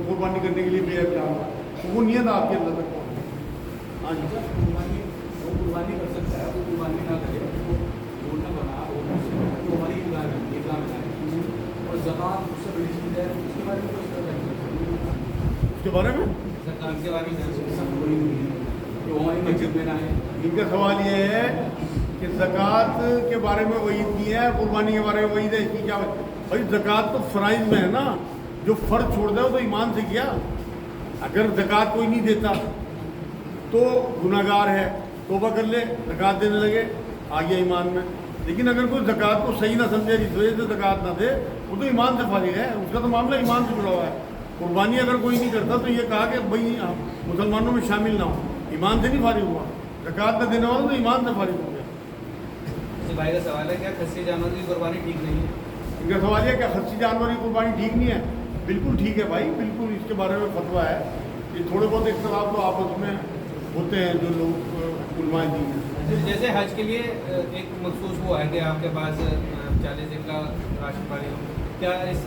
कुर्बानी करने के लिए बेहद जाऊँगा, तो वो नियत आपकी अल्लाह तक पहुँचे। हाँ जी, कुर्बानी कर सकता है, वो कुर्बानी ना करे, वो जोड़ना बना तो हमारी इस्लाम है और ज़कात उससे बड़ी चीज़ है, उसके बारे में कुछ करना उसके बारे में ज़कात के बारे में सब बड़ी नहीं है कि वो हमारी मस्जिद में ना है। इनका सवाल ये है कि ज़कात के बारे में वईद नहीं है, कुर्बानी के बारे में वईद है, इसकी क्या भाई? ज़कात तो फ़राइज़ में है ना, जो फ़र्ज छोड़ दे तो ईमान से किया। अगर ज़कात कोई नहीं देता तो गुनाहगार है, तौबा कर ले, ज़कात देने लगे, आ गया ईमान में। लेकिन अगर कोई ज़कात को सही ना समझे, इस वजह से ज़कात ना दे, वो तो ईमान से फारिग है, उसका तो मामला ईमान से जुड़ा हुआ है। कुर्बानी अगर कोई नहीं करता तो ये कहा कि भाई मुसलमानों में शामिल ना हो, ईमान से नहीं फारिग हुआ। ज़कात न देने वाला तो ईमान से फारिग हो गया। भाई का सवाल है, क्या खस्सी जानवर की कुर्बानी ठीक नहीं है? इनका सवाल है क्या खस्सी जानवर की कुर्बानी ठीक नहीं है? बिल्कुल ठीक है भाई, बिल्कुल इसके बारे में फतवा है। ये थोड़े बहुत इख्तलाफ तो आपस में होते हैं जो लोग उलमाए दीन हैं। जैसे हज के लिए एक मखसूस वो है कि आपके पास 40 दिन का राशन पानी हो, क्या इस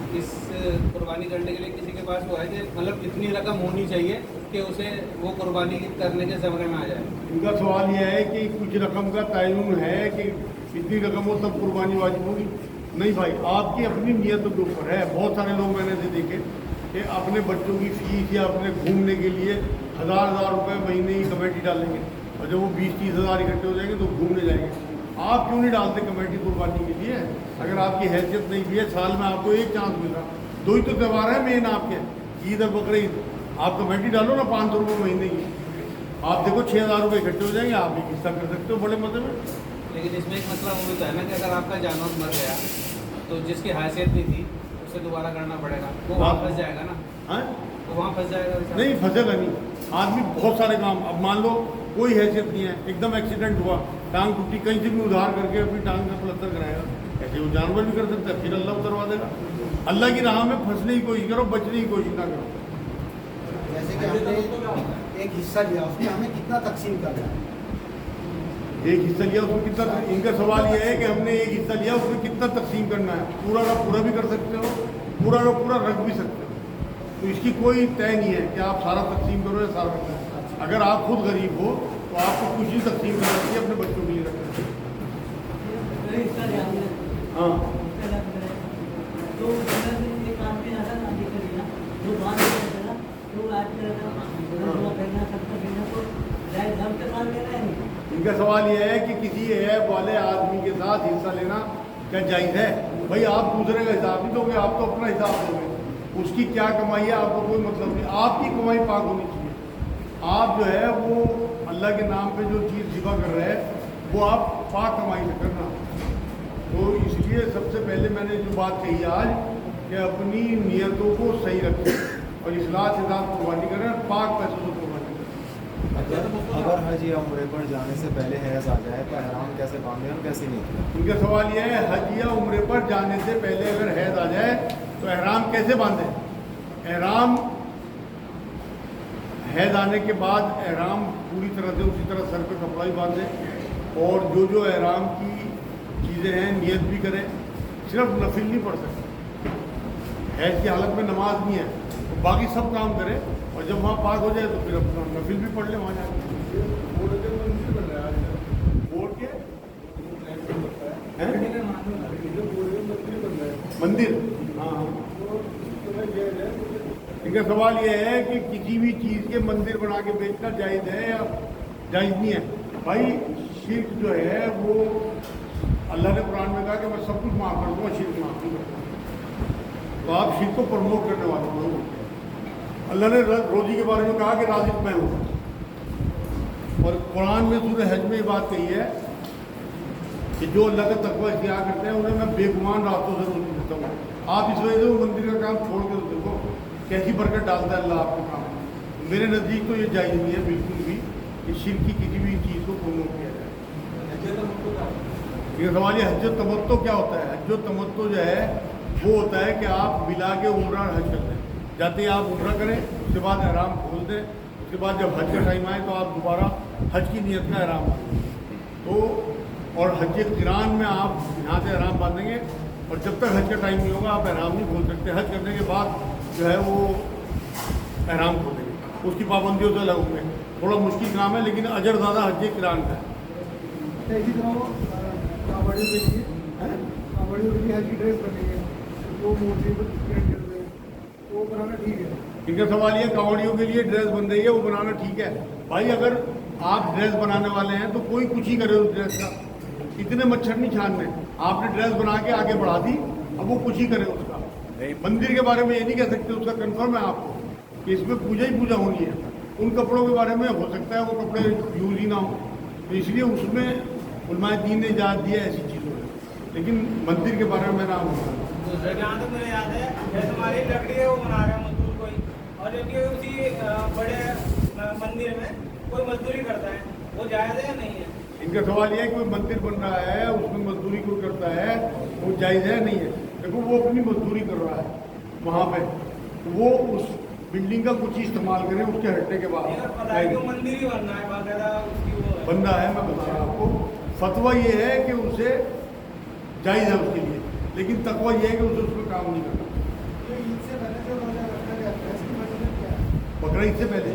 कुर्बानी करने के लिए किसी के पास वो है कि मतलब इतनी रकम होनी चाहिए कि उसे वो कुर्बानी करने के ज़मरे में आ जाए? इनका सवाल यह है कि कुछ रकम का तयन है कि इतनी रकम हो तब कुर्बानी वाजिब होगी? नहीं भाई, आपकी अपनी नीयत के ऊपर है। बहुत सारे लोग मैंने ऐसे देखे कि अपने बच्चों की फ़ीस या अपने घूमने के लिए हज़ार रुपये महीने की कमेटी डालेंगे, और जब वो 20-30 हज़ार इकट्ठे हो जाएंगे तो घूमने जाएंगे। आप क्यों नहीं डालते कमेटी कुर्बानी के लिए? अगर आपकी हैसियत नहीं भी है, साल में आपको एक चांस मिला, 2 ही तो त्यौहार है मेन आपके, ईद और बकरीद। आप कमेटी डालो ना 500 रुपये महीने की, आप देखो 6,000 रुपये इकट्ठे हो जाएंगे, आप एक हिस्सा कर सकते हो बड़े मजे में। लेकिन इसमें एक मसला वो होता है ना कि अगर आपका जानवर मर गया तो जिसकी हैसियत नहीं थी उसे दोबारा करना पड़ेगा, वो वहाँ फंस जाएगा ना? हाँ, तो वहाँ फंस जाएगा। नहीं फंसेगा नहीं आदमी। बहुत सारे काम, अब मान लो कोई हैसियत नहीं है, एकदम एक्सीडेंट हुआ, टांग टूटी, कहीं से भी उधार करके अपनी टांग का प्लस्तर कराएगा, ऐसे वो जानवर भी कर सकता है, फिर अल्लाह उतरवा देगा। अल्लाह की राह में फंसने की कोशिश करो, बचने की कोशिश ना करो। जैसे कि हमने एक हिस्सा लिया, उसमें हमें कितना तकसीम करना है? एक हिस्सा लिया उसमें कितना, इनका सवाल यह है कि हमने एक हिस्सा लिया उसमें कितना तकसीम करना है? पूरा का पूरा भी कर सकते हो, पूरा का पूरा रख भी सकते हो, तो इसकी कोई तय नहीं है कि आप सारा तकसीम करो या सारा रखना। अगर आप खुद गरीब हो तो आपको कुछ ही तकसीम करना चाहिए, अपने बच्चों के लिए रखना चाहिए। हाँ, इनका सवाल यह है कि किसी ऐब वाले आदमी के साथ हिस्सा लेना क्या जायज़ है? भाई आप दूसरे का हिसाब नहीं दोगे, आप तो अपना हिसाब दोगे। उसकी क्या कमाई है आपको कोई मतलब नहीं, आपकी कमाई पाक होनी चाहिए। आप जो है वो अल्लाह के नाम पे जो चीज़ ज़िबा कर रहे हैं वो आप पाक कमाई से करना। तो इसलिए सबसे पहले मैंने जो बात कही आज कि अपनी नीयतों को सही रखें और इस्लाह के साथ कुर्बानी करें, पाक पैसों से कुर्बानी करें। अगर हज या उम्रे पर जाने से पहले हैज़ आ जाए तो एहराम कैसे बांधे और कैसे नहीं? उनका सवाल यह है हज या उम्रे पर जाने से पहले अगर हैज़ आ जाए तो एहराम कैसे बांधे? एहराम हैज़ आने के बाद एहराम पूरी तरह से उसी तरह सर पे कपड़ा ही बांधे, और जो एहराम की चीज़ें हैं नियत भी करें। सिर्फ नफिल नहीं पढ़ सकते, हैज़ की हालत में नमाज नहीं है, तो बाकी सब काम करें, और जब वहाँ पाक हो जाए तो फिर अपना नफिल भी पढ़ लें वहाँ जाके। बोर्ड के मंदिर, हाँ। इनका सवाल यह है कि किसी भी चीज़ के मंदिर बना के बेचना जायज़ है या जायज़ नहीं है? भाई शिर्क जो है वो अल्लाह ने कुरान में कहा कि मैं सब कुछ माफ़ कर दूँगा, शिर्क माफ़ नहीं करता। तो आप शिर्क को प्रमोट करने वाले लोग। अल्लाह ने रोज़ी के बारे में कहा कि राज़िक़ मैं हूँ, और कुरान में सूरह हज में ये बात कही है कि जो अल्लाह का तक़वा इख्तियार करते हैं उन्हें मैं बेगुमान रास्तों से रोज़ी देता हूँ। आप इस वजह से वो मंदिर का काम छोड़ के देखो कैसी बरकत डालता है अल्लाह आपके काम में। मेरे नज़दीक तो ये जायज़ नहीं है बिल्कुल भी कि शिर्क की किसी भी चीज़ को प्रमोट किया जाए। ये सवाल है हज तमत्तो क्या होता है? हज तमत्तो जो है वो होता है कि आप मिला के उम्रा और हज करते हैं। जाते ही आप उम्रा करें, उसके बाद एहराम खोल दें, उसके बाद जब हज का टाइम आए तो आप दोबारा हज की नीयत का एहराम बांधेंगे। तो और हज क़िरान में आप यहाँ से एहराम बांधेंगे, और जब तक हज का टाइम नहीं होगा आप एहराम नहीं खोल सकते। हज करने के बाद जो है वो एहराम खोलेंगे, उसकी पाबंदियों से अलग होंगे। थोड़ा मुश्किल काम है लेकिन अजर ज़्यादा हज किरान का है। इसी तरह वो कावड़ियों के लिए कावड़ियों के लिए हज की ड्रेस बनेंगे, वो मोटी प्रिंट कर रहे हैं, वो बनाना ठीक है। इनका सवाल ये कावड़ियों के लिए ड्रेस बन रही है, वो बनाना ठीक है। भाई अगर आप ड्रेस बनाने वाले हैं तो कोई कुछ ही करे उस ड्रेस का, इतने मच्छर नहीं छानने। आपने ड्रेस बना के आगे बढ़ा दी, अब वो कुछ ही करे उसका। मंदिर के बारे में ये नहीं कह सकते, उसका कंफर्म है आपको कि इसमें पूजा ही पूजा होनी है। उन कपड़ों के बारे में हो सकता है वो कपड़े यूज ही ना हो, तो इसलिए उसमें उलमाए दीन ने इजाज़त दिया ऐसी चीज़ों में, लेकिन मंदिर के बारे में मैं ना होगा। जहाँ तक मुझे याद है, जैसे हमारी लकड़ी है वो बना रहा है मजदूर कोई, और जबकि उसी बड़े मंदिर में कोई मजदूरी करता है, वो जायज़ है या नहीं है? इनका सवाल यह है कि कोई मंदिर बन रहा है, उसमें मजदूरी कोई करता है, वो जायज़ है नहीं है? देखो वो अपनी मजदूरी कर रहा है वहाँ पे, वो उस बिल्डिंग का कुछ ही इस्तेमाल करें, उसके हटने के बाद पता है कि वो मंदिर ही बनना है, बाकायदा उसकी वो है। बन रहा है। मैं बता रहा हूँ आपको, फतवा ये है कि उसे जायज़ है उसके लिए, लेकिन तकवा ये है कि उसे उसमें काम नहीं करना। ईद से पहले जो रोजा रखा जाता है इसकी फजीलत क्या है? बकरीद से पहले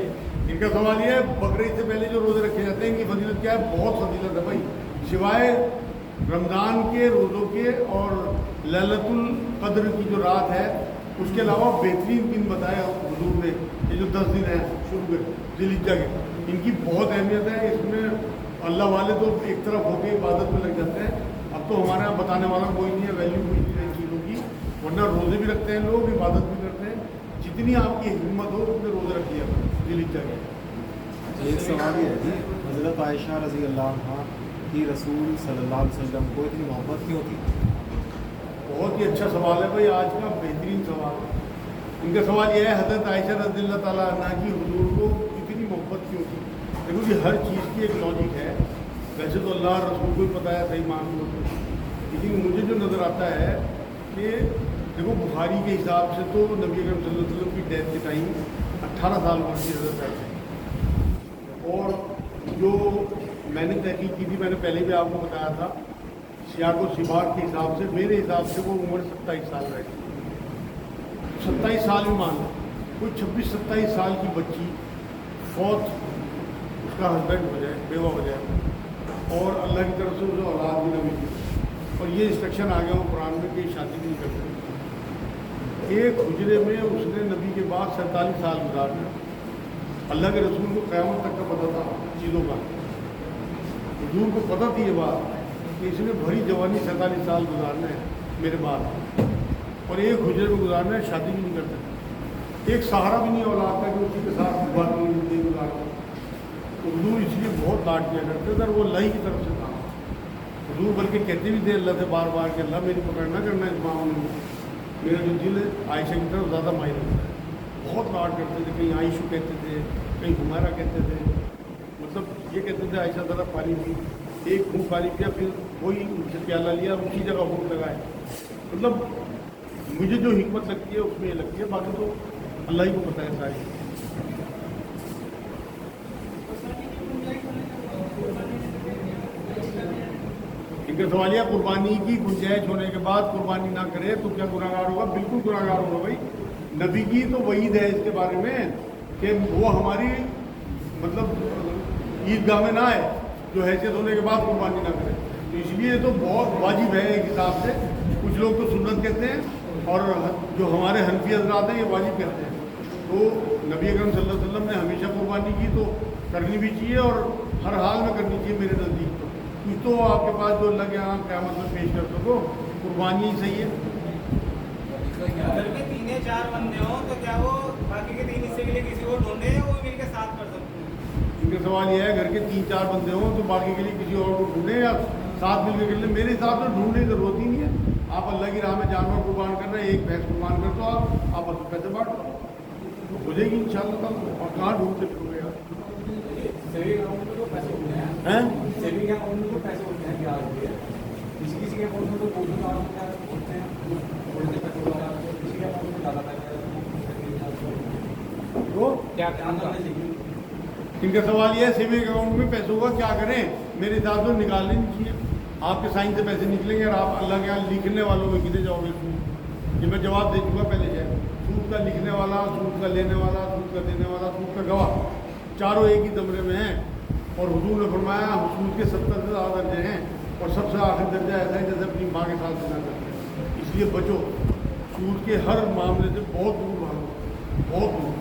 इनका सवाल ये है, बकरीद से पहले जो रोज़े रखे जाते हैं इनकी फजीलत क्या है? बहुत फजीलत है भाई, सिवाय रमज़ान के रोज़ों के और लैलतुल क़द्र की जो रात है, उसके अलावा बेहतरीन दिन बताया हुजूर ने। ये जो 10 दिन हैं शुरू के ज़िलहिज्जा के, इनकी बहुत अहमियत है। इसमें अल्लाह वाले तो एक तरफ होकर इबादत में लग जाते हैं। अब तो हमारे यहाँ बताने वाला कोई नहीं है, वैल्यू कोई नहीं है चीज़ों की, वरना रोज़े भी रखते हैं लोग, इबादत भी करते हैं। जितनी आपकी हिम्मत हो उतने रोज़े रखिए ज़िलहिज्जा के। एक सवाल ये है जी, हज़रत आयशा रज़ी अल्लाह अन्हा की रसूल सल्लल्लाहु अलैहि वसल्लम को इतनी मोहब्बत क्यों थी? बहुत ही अच्छा सवाल है भाई, आज का बेहतरीन सवाल। इनका सवाल यह है, हज़रत आयशा रज़ियल्लाहु ताला अन्हा की हुजूर को इतनी मोहब्बत क्यों थी? देखो कि हर चीज़ की एक लॉजिक है। वैसे तो अल्लाह रसूल को ही पता है, सही मान लो, लेकिन मुझे जो नज़र आता है कि देखो बुखारी के हिसाब से तो नबी अकरम सल्लल्लाहु अलैहि वसल्लम की डेथ के टाइम 18 साल उम्र की हज़रत आयशा, और जो मैंने तहकीक की थी, मैंने पहले भी आपको बताया था, सियाक व सिबाक के हिसाब से मेरे हिसाब से वो उम्र 27 साल रहेगी। 27 साल में मान लो कोई 26-27 साल की बच्ची फौत, उसका हस्बैंड हो जाए, बेवा हो जाए, और अल्लाह की तरफ से उसे औलाद भी न मिले, और ये इंस्ट्रक्शन आ गया वो कुरान में कि शादी नहीं कर सकती। एक हुजरे में उसने नबी के बाद 47 साल गुजारना। अल्लाह के रसूल को क़यामत तक का पता था चीज़ों का, हुजूर को पता थी ये बात कि इसने भरी जवानी 47 साल गुजारना है मेरे बाद, और एक हुजरे में गुजारना है, शादी भी नहीं कर सकता, एक सहारा भी नहीं औलाद का कि उसी के साथ बात नहीं गुजारना। तो हुजूर इसलिए बहुत लाड किया करते थे, और वो अल्लाह की तरफ से था। हुजूर बल्कि कहते भी थे अल्लाह से बार बार कि अल्लाह मेरी पकड़ ना करना इस मामले में, मेरा जो दिल है आयशा की तरफ ज़्यादा मायने रखता है। बहुत लाड करते थे, कहीं आयशू कहते थे, कहीं हुमायरा कहते थे, मतलब ये कहते थे आयशा ज़रा पानी पी, एक मुँह पानी पिया, फिर वही उनसे प्याला लिया, उसी जगह भूख लगाए। मतलब मुझे जो हिकमत लगती है उसमें ये लगती है, बाकी तो अल्लाह ही को पता है सारी। इनका सवालिया, कुर्बानी की गुंजाइश होने के बाद कुर्बानी ना करे तो क्या गुनाहगार होगा? बिल्कुल गुनाहगार होगा भाई। नबी की तो वईद है इसके बारे में कि वो हमारी मतलब ईदगाह में ना आए जो हैसियत होने के बाद कुर्बानी ना करे, तो इसलिए तो बहुत वाजिब है एक हिसाब से। कुछ लोग तो सुन्नत कहते हैं, और जो हमारे हनफी हज़रात हैं ये वाजिब कहते हैं। तो नबी अकरम सल्लल्लाहु अलैहि वसल्लम ने हमेशा कुर्बानी की, तो करनी भी चाहिए, और हर हाल में करनी चाहिए मेरे नज़दीक। तो कुछ तो आपके पास जो अल्लाह के यहाँ क़यामत में पेश कर सको, कुर्बानी ही सही है। घर में 3 या 4 बंदे हो तो क्या वो बाकी के 3 हिस्से के लिए किसी को ढूंढे या वो मिलकर साथ कर सकते हैं? इनका सवाल यह है, घर के 3-4 बंदे हों तो बाकी के लिए किसी और को ढूंढें या साथ मिलकर कर लें। मेरे हिसाब से ढूंढने की ज़रूरत ही नहीं है। आप अल्लाह की राह में जानवर कुर्बान कर रहे हैं, एक भैंस कुर्बान कर दो, आप उसको पैसे बांट दो, तो हो जाएगी इंशाअल्लाह ताला। और कहाँ ढूंढते फिरोगे यार? सेविंग अकाउंट में तो पैसे होते हैं, हैं सेविंग अकाउंट में तो पैसे होते हैं ब्याज पे। किसी किसी के अकाउंट में तो 200 होते हैं, थोड़े से पेट्रोल वाला, किसी के अकाउंट में ज़्यादा पैसे तो क्या ध्यान रखना चाहिए। इनका सवाल यह है, सेविंग अकाउंट में पैसों का क्या करें? मेरे हिसाब से निकालने नहीं चाहिए। आपके साइन से पैसे निकलेंगे और आप अल्लाह के यहाँ लिखने वालों में कितने जाओगे? ये मैं जवाब दे चुका पहले। जाए सूद का लिखने वाला, सूद का लेने वाला, सूद का देने वाला, सूद का गवाह, चारों एक ही दमरे में हैं। और हुजूर ने फरमाया सूद के 70 से ज़्यादा दर्जे हैं और सबसे आखिरी दर्जा ऐसा है जैसे अपनी माँ के साथ देना करते हैं। इसलिए बचो, सूद के हर मामले से बहुत दूर भागो, बहुत दूर।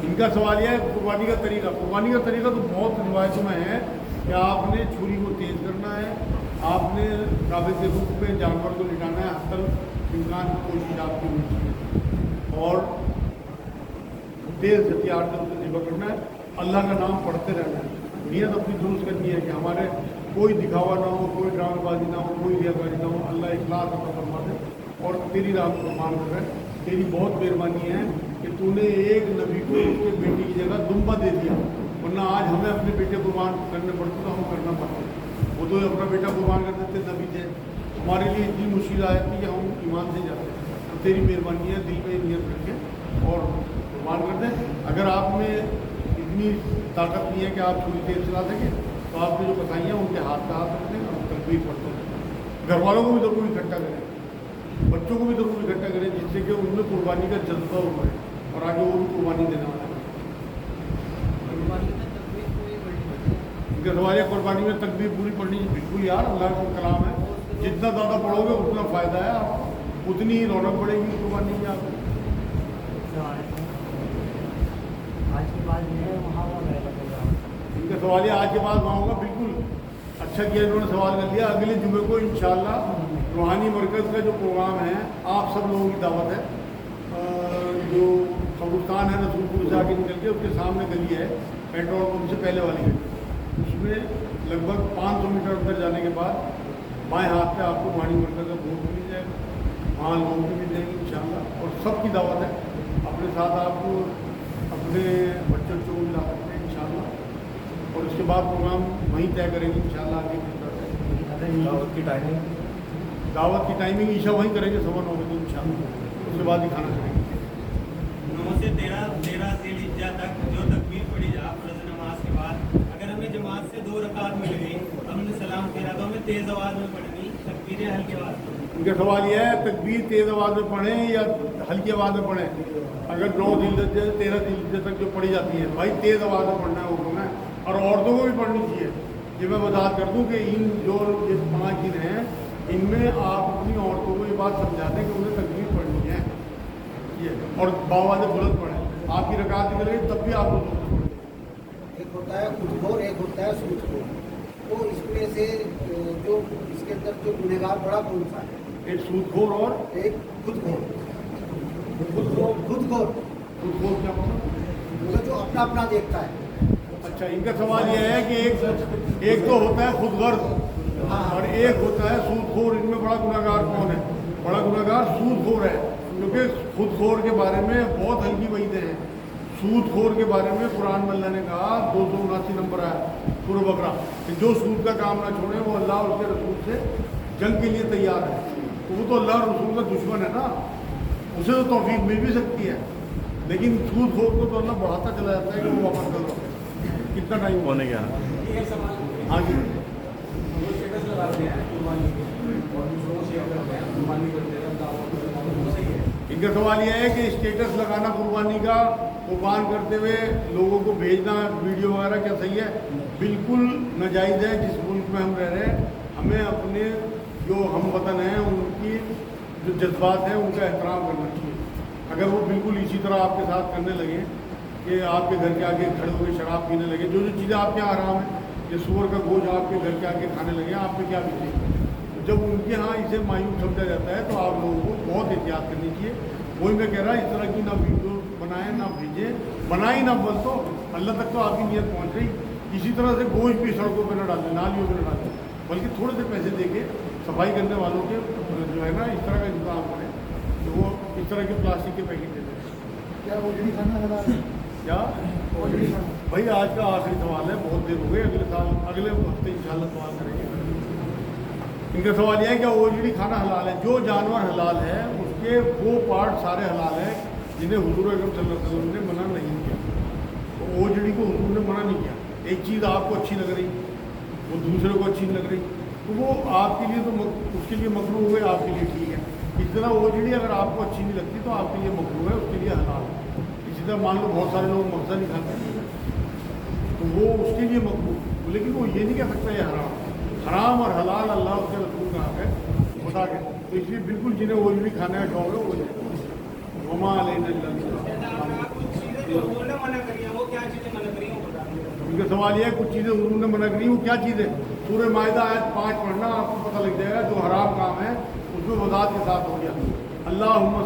इनका सवाल यह है कुर्बानी का तरीका। कुर्बानी का तरीका तो बहुत रिवायतों में है कि आपने छुरी को तेज़ करना है, आपने काबे के रूप में जानवर को लिटाना है, हसल इम्कान की कोशिश आपकी होनी चाहिए और तेज़ हथियार से उसे ज़िबा करना है। अल्लाह का नाम पढ़ते रहना है, नीयत अपनी दुरुस्त करनी है कि हमारे कोई दिखावा ना हो, कोई ड्रामेबाजी ना हो, कोई रियाकारी ना हो। अल्लाह इखलास अता फरमा दे और तेरी राह को मान करे। तेरी बहुत मेहरबानी है कि तूने एक नबी को उसके बेटे की जगह दुम्बा दे दिया, वरना आज हमें अपने बेटे कुर्बान करने पड़ते तो हम करना पाते। वो तो अपना बेटा कुर्बान कर देते, नबी थे। हमारे लिए इतनी मुश्किल आया कि हम ईमान से जाते हैं। तो तेरी मेहरबानी है, दिल में नियत रखें और कुर्बान कर दें। अगर आप में इतनी ताकत नहीं है कि आप छुरी तेज चला सकें तो आपने जो कसाई हैं उनके हाथ का हाथ रख दें और तकबीर पढ़ते हैं। घर वालों को भी ज़रूर इकट्ठा करें, बच्चों को भी ज़रूर इकट्ठा करें, जिससे कि उनमें कुर्बानी का जज्बा उभरे और आगे वो भी कुर्बानी देने वाला है। इनका सवाल है कुर्बानी में तकबीर पूरी पढ़नी। बिल्कुल यार, अल्लाह का कलाम है, जितना ज़्यादा पढ़ोगे उतना फ़ायदा है, उतनी ही रौनक बढ़ेगी कुर्बानी की। आप आज के बाद जो है वहाँ इनका सवाल है आज के बाद वहाँ होगा। बिल्कुल अच्छा किया इन्होंने सवाल कर लिया। अगले जुमे को इंशाल्लाह रूहानी मरकज़ का जो प्रोग्राम है, आप सब लोगों की दावत है। जो कब्रिस्तान है रसूलपुर से आगे निकल के उसके सामने गली है, पेट्रोल पंप से पहले वाली गली, उसमें लगभग 500 मीटर अंदर जाने के बाद बाएं हाथ पे आपको रूहानी मरकज़ का बोर्ड मिल जाएगा, वहाँ लोग भी मिल जाएंगे इंशाल्लाह। और सबकी दावत है, अपने साथ आप अपने बच्चों को मिला सकते हैं इंशाल्लाह। और उसके बाद प्रोग्राम वहीं तय करेंगे इंशाल्लाह आगे किस तरह से। दावत की टाइमिंग ईशा वहीं करेंगे 9:15 बजे इंशाल्लाह, उसके बाद ही खाना करेंगे। 9 से 13 ज़िलहिज्जा तक जो तकबीर पड़ी जा फर्ज नमाज के बाद, अगर हमें जमात से 2 रकात मिल गई, हमने सलाम फेरा तो हमें तेज़ आवाज़ में पढ़नी, तकबीरें हल्की आवाज़ में। उनका सवाल यह है तकबीर तेज़ आवाज़ में पढ़ें या हल्की आवाज़ में पढ़ें। अगर 9 ज़िलहिज्जा 13 ज़िलहिज्जा तक जो पढ़ी जाती है भाई तेज़ आवाज़ में पढ़ना है हुक्म है, और औरतों को भी पढ़नी चाहिए। ये मैं बता कर दूँ कि इन जो ये 5 दिन हैं इनमें आप अपनी औरतों को ये बात समझा दें कि उन्हें तकबीर पढ़नी है ये, और बावाज़ बुलंद पढ़ें। आपकी रकात निकल गई तब भी आप लोग पढ़ें। एक होता है खुदखोर, एक होता है सूदखोर। तो इसमें से जो इसके अंदर जो गुनहगार बड़ा कौन सा है? एक सूदखोर और एक खुदखोर। खुदखोर खुदखोर क्या मतलब? मतलब जो अपना अपना देखता है। अच्छा, इनका सवाल यह है कि एक तो होता है खुदगर्ज और एक होता है सूदखोर। इनमें बड़ा गुनाहगार कौन है? बड़ा गुनाहगार सूदखोर है, क्योंकि खुदखोर के बारे में बहुत हल्की वईदें हैं। सूदखोर के बारे में कुरान में अल्लाह ने कहा 279 नंबर है सूरह बकरा कि जो सूद का काम ना छोड़े वो अल्लाह और उसके रसूल से जंग के लिए तैयार है। तो वो तो अल्लाह और रसूल का दुश्मन है ना, उसे तो तौफीक मिल भी सकती है, लेकिन सूदखोर को तो अल्लाह बढ़ाता चला जाता है कि वो वापस कर लो। कितना टाइम होने गया? हाँ जी, जो स्टेटस लगाते हैं कुर्बानी के और दूसरों को शेयर करते हैं, कुर्बानी करते हैं, दावत करते हैं, वो सही है। इनका सवाल यह है कि स्टेटस लगाना कुर्बानी का, कुर्बान करते हुए लोगों को भेजना वीडियो वगैरह क्या सही है? बिल्कुल नाजायज़ है। जिस मुल्क में हम रह रहे हैं हमें अपने जो हम वतन हैं उनकी जो जज्बात हैं उनका एहतराम करना चाहिए। अगर वो बिल्कुल इसी तरह आपके साथ करने लगे कि आपके घर के आगे खड़े होकर शराब पीने लगे, जो जो चीज़ें आपके यहाँ हराम है, ये सूअर का गोश्त आपके घर के आगे खाने लगे, आप पे क्या बीतेगी? जब उनके यहाँ इसे मायूस समझा जाता है तो आप लोगों को बहुत एहतियात करनी चाहिए। वही मैं कह रहा इस तरह की ना वीडियो बनाएं ना भेजें, बनाई ना बस तो अल्लाह तक तो आपकी नीयत पहुँच गई। इसी तरह से गोश्त भी सड़कों पर न डालें, नालियों पर न डालें, बल्कि थोड़े से पैसे दे के सफाई करने वालों के जो है ना इस तरह का इंतजाम करें तो वो इस तरह के प्लास्टिक के पैकेट दे दें। क्या ओजड़ी खाना हलाल है? क्या ओजड़ी खाना भाई आज का आखिरी सवाल है, बहुत देर हो गई, अगले हफ्ते इंशाल्लाह सवाल करेंगे। इनका सवाल यह है कि ओजड़ी खाना हलाल है। जो जानवर हलाल है उसके वो पार्ट सारे हलाल हैं जिन्हें हुजूर अकरम सल्लल्लाहु अलैहि वसल्लम ने मना नहीं किया। तो ओजड़ी को हुजूर ने मना नहीं किया। एक चीज़ आपको अच्छी लग रही, वो दूसरे को अच्छी नहीं लग रही, तो वो आपके लिए तो उसके लिए मकरूह हो गई, आपके लिए ठीक है। इस तरह ओजड़ी अगर आपको अच्छी नहीं लगती तो आपके लिए मकरूह है, उसके लिए हलाल है। इसी तरह मान लो बहुत सारे लोग मगज़ा नहीं खाते तो वो उसके लिए मकरूह, लेकिन वो ये नहीं कह सकता ये हराम। हराम और हलाल अल्लाह उसके रसूल का हक है बता के, तो इसलिए बिल्कुल जिन्हें ओजड़ी खाने का शौक है वो वमा अलैना इल्ला कुछ चीजें जो उन्होंने मना करी हैं, वो क्या चीजें मना करी हैं वो बता दीजिए। उनका सवाल ये है कुछ चीज़ें उन्होंने मना करी, वो क्या चीज़ है? सूरह माइदा आयत 5 पढ़ना, आपको पता लग जाएगा। जो हराम काम है उसमें वज़ाहत के साथ हो गया। अल्लाहुम्मा